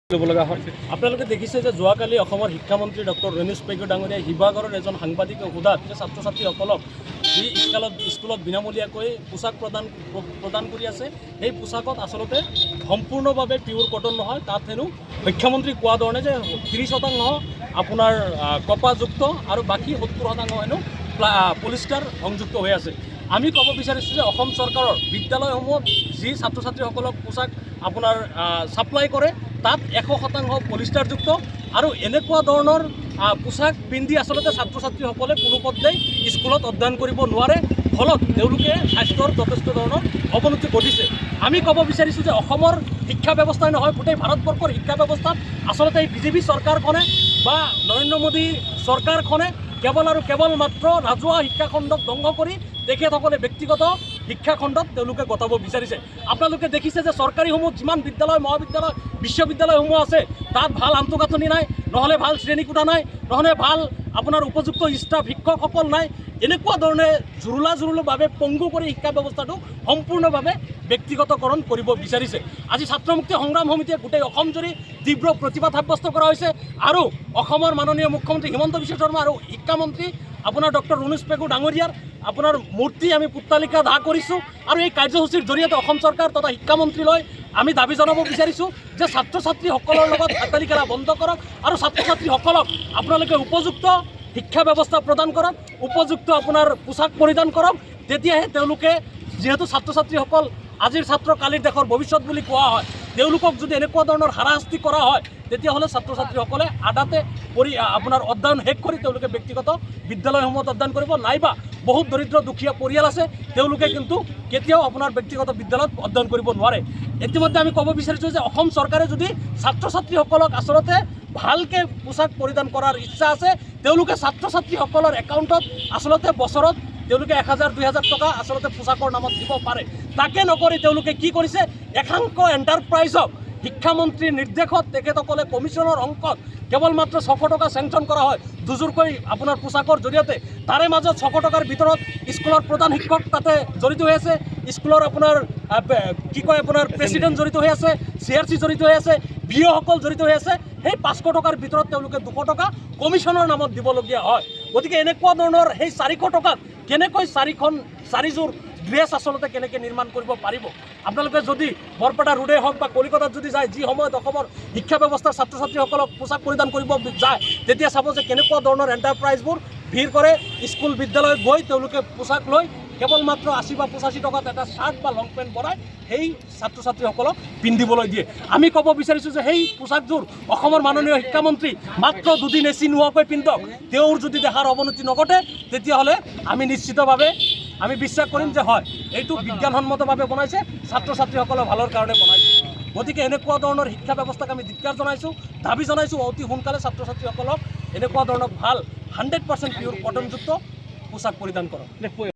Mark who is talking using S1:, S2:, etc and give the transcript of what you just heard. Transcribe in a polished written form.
S1: আপোনালোকে দেখিছে যে যোৱাকালি অসমৰ শিক্ষামন্ত্ৰী ডক্টৰ ৰণোজ পেগু ডাঙৰীয়াই শিৱসাগৰৰ এজন সাংবাদিকে সোধাত যে ছাত্ৰ ছাত্ৰীসকলক যি স্কুলত বিনামূলীয়াকৈ পোছাক প্ৰদান কৰি আছে সেই পোছাকত আচলতে সম্পূৰ্ণভাৱে পিয়ৰ কটন নহয়, তাত হেনো মুখ্যমন্ত্ৰী কোৱা ধৰণে যে 30% আপোনাৰ কপাহযুক্ত আৰু বাকী 70% হেনো পলিষ্টাৰ সংযুক্ত হৈ আছে। আমি ক'ব বিচাৰিছোঁ যে অসম চৰকাৰৰ বিদ্যালয়সমূহত যি ছাত্ৰ ছাত্ৰীসকলক পোছাক আপোনাৰ ছাপ্লাই কৰে তাত 100% পলিষ্টাৰযুক্ত আৰু এনেকুৱা ধৰণৰ পোছাক পিন্ধি আচলতে ছাত্ৰ ছাত্ৰীসকলে কোনোপধ্যেই স্কুলত অধ্যয়ন কৰিব নোৱাৰে, ফলত তেওঁলোকে স্বাস্থ্যৰ যথেষ্ট ধৰণৰ অৱনতি ঘটিছে। আমি ক'ব বিচাৰিছোঁ যে অসমৰ শিক্ষা ব্যৱস্থাই নহয়, গোটেই ভাৰতবৰ্ষৰ শিক্ষা ব্যৱস্থাত আচলতে এই বিজেপি চৰকাৰখনে বা নৰেন্দ্ৰ মোদী চৰকাৰখনে কেৱল মাত্ৰ ৰাজহুৱা শিক্ষাখণ্ডক ধ্বংস কৰি তেখেতসকলে ব্যক্তিগত শিক্ষাখণ্ডত তেওঁলোকে গতাব বিচাৰিছে। আপোনালোকে দেখিছে যে চৰকাৰীসমূহ যিমান বিদ্যালয় মহাবিদ্যালয় বিশ্ববিদ্যালয়সমূহ আছে তাত ভাল আন্তঃগাঁথনি নাই, নহ'লে ভাল শ্ৰেণীকোঠা নাই, নহ'লে ভাল আপোনাৰ উপযুক্ত ষ্টাফ শিক্ষকসকল নাই। এনেকুৱা ধৰণে জুৰুলাভাৱে পংগু কৰি শিক্ষা ব্যৱস্থাটো সম্পূৰ্ণভাৱে ব্যক্তিগতকৰণ কৰিব বিচাৰিছে। আজি ছাত্ৰ মুক্তি সংগ্ৰাম সমিতিয়ে গোটেই অসমজুৰি তীব্ৰ প্ৰতিবাদ সাব্যস্ত কৰা হৈছে আৰু অসমৰ মাননীয় মুখ্যমন্ত্ৰী হিমন্ত বিশ্ব শৰ্মা আৰু শিক্ষামন্ত্ৰী আপোনাৰ ডক্টৰ ৰণোজ পেগু ডাঙৰীয়াৰ আপোনাৰ মূৰ্তি আমি পুতলিকা দাহ কৰিছোঁ আৰু এই কাৰ্যসূচীৰ জৰিয়তে অসম চৰকাৰ তথা শিক্ষামন্ত্ৰীলৈ আমি দাবী জনাব বিচাৰিছোঁ যে ছাত্ৰ ছাত্ৰীসকলৰ লগত হাতালি খেলা বন্ধ কৰক আৰু ছাত্ৰ ছাত্ৰীসকলক আপোনালোকে উপযুক্ত শিক্ষা ব্যৱস্থা প্ৰদান কৰক, উপযুক্ত আপোনাৰ পোছাক পৰিধান কৰক। তেতিয়াহে তেওঁলোকে, যিহেতু ছাত্ৰ ছাত্ৰীসকল আজিৰ ছাত্ৰ কালিৰ দেশৰ ভৱিষ্যত বুলি কোৱা হয়, তেওঁলোকক যদি এনেকুৱা ধৰণৰ হাৰাশাস্তি কৰা হয় তেতিয়াহ'লে ছাত্ৰ ছাত্ৰীসকলে আধাতে আপোনাৰ অধ্যয়ন শেষ কৰি তেওঁলোকে ব্যক্তিগত বিদ্যালয়সমূহত অধ্যয়ন কৰিব, নাইবা বহুত দৰিদ্ৰ দুখীয়া পৰিয়াল আছে তেওঁলোকে কিন্তু কেতিয়াও আপোনাৰ ব্যক্তিগত বিদ্যালয়ত অধ্যয়ন কৰিব নোৱাৰে। ইতিমধ্যে আমি ক'ব বিচাৰিছোঁ যে অসম চৰকাৰে যদি ছাত্ৰ ছাত্ৰীসকলক আচলতে ভালকৈ পোছাক পৰিধান কৰাৰ ইচ্ছা আছে, তেওঁলোকে ছাত্ৰ ছাত্ৰীসকলৰ একাউণ্টত আচলতে বছৰত তেওঁলোকে 1000-2000 টকা আচলতে পোছাকৰ নামত দিব পাৰে। তাকে নকৰি তেওঁলোকে কি কৰিছে, একাংশ এণ্টাৰপ্ৰাইজক শিক্ষামন্ত্ৰীৰ নিৰ্দেশত তেখেতসকলে কমিশ্যনৰ অংকত কেৱল মাত্ৰ 600 টকা চেংচন কৰা হয় দুযোৰকৈ আপোনাৰ পোছাকৰ জৰিয়তে। তাৰে মাজত 600 টকাৰ ভিতৰত স্কুলৰ প্ৰধান শিক্ষক তাতে জড়িত হৈ আছে, স্কুলৰ আপোনাৰ আপোনাৰ প্ৰেচিডেণ্ট জড়িত হৈ আছে, CRC জড়িত হৈ আছে, বিঅ'সকল জড়িত হৈ আছে। সেই 500 টকাৰ ভিতৰত তেওঁলোকে 200 টকা কমিশ্যনৰ নামত দিবলগীয়া হয়। গতিকে এনেকুৱা ধৰণৰ সেই 400 টকাত কেনেকৈ 4যোৰ ড্ৰেছ আচলতে কেনেকৈ নিৰ্মাণ কৰিব পাৰিব? আপোনালোকে যদি বৰপেটা ৰোডে হওক বা কলিকতাত যদি যায়, যি সময়ত অসমৰ শিক্ষা ব্যৱস্থাৰ ছাত্ৰ ছাত্ৰীসকলক পোছাক পৰিধান কৰিব যায়, তেতিয়া চাব যে কেনেকুৱা ধৰণৰ এণ্টাৰপ্ৰাইজবোৰ ভিৰ কৰে স্কুল বিদ্যালয়ত গৈ তেওঁলোকে পোছাক লৈ কেৱল মাত্ৰ 80 বা 85 টকাত এটা চাৰ্ট বা লং পেণ্ট বনাই সেই ছাত্ৰ ছাত্ৰীসকলক পিন্ধিবলৈ দিয়ে। আমি ক'ব বিচাৰিছোঁ যে সেই পোছাকযোৰ অসমৰ মাননীয় শিক্ষামন্ত্ৰী মাত্ৰ 2 দিন এচি নোহোৱাকৈ পিন্ধক, তেওঁৰ যদি দেহাৰ অৱনতি নঘটে তেতিয়াহ'লে আমি নিশ্চিতভাৱে আমি বিশ্বাস কৰিম যে হয়, এইটো বিজ্ঞানসন্মতভাৱে বনাইছে, ছাত্ৰ ছাত্ৰীসকলৰ ভালৰ কাৰণে বনাইছে। গতিকে এনেকুৱা ধৰণৰ শিক্ষা ব্যৱস্থাক আমি ধিক্কাৰ জনাইছোঁ, দাবী জনাইছোঁ অতি সোনকালে ছাত্ৰ ছাত্ৰীসকলক এনেকুৱা ধৰণৰ ভাল 100% পিয়ৰ কটনযুক্ত পোছাক পৰিধান কৰক।